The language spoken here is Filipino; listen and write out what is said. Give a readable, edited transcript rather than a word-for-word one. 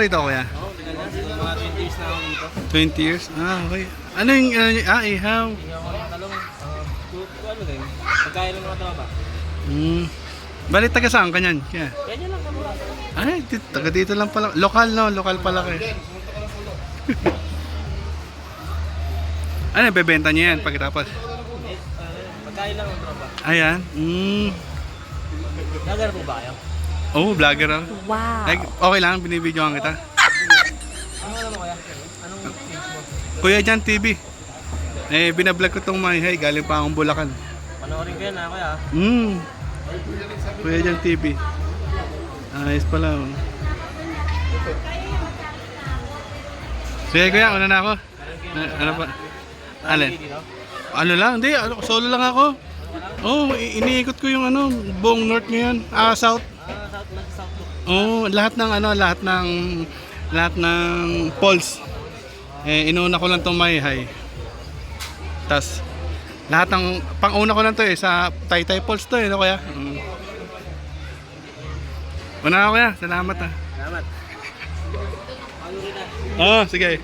rito, kuya? Oo, tagal na. Mga 20 years na ako dito. 20 years? Ah, okay. Ano yung, ihaw? Hindi ako ng talong. Ano din? Pagkain lang mga tropa. Bali, taga saan ka niyan? Kaya? Kanya lang kami. Ay, taga dito lang pala. Lokal, no? Lokal pala kayo. Ano, bebenta niyo yan pagkatapos? Pagkain lang ng tropa. Ayan. Nagar po ba kayo? Oh, vlogger ako. Wow. Like, okay lang, binibidyoan kita. Ano alam mo kaya? Anong page mo? Kuya Jan TV. Eh, binablog ko tong Mayhay. Galing pa akong Bulacan. Panoorin ko yan ha, kuya. Kuya Jan TV. Ayos pala. Oh. Sige kuya, una na ako. Ano pa? Alin? Ano lang? Hindi, solo lang ako. Oh, iniikot ko yung ano, buong north ngayon. South. South look. Oh, lahat ng polls. Eh, inuna ko lang tong Mayhay. Tas lahat ng pang-una ko lang to sa Taytay Falls to no kuya? Una ako kuya, salamat Salamat. Oh, sige.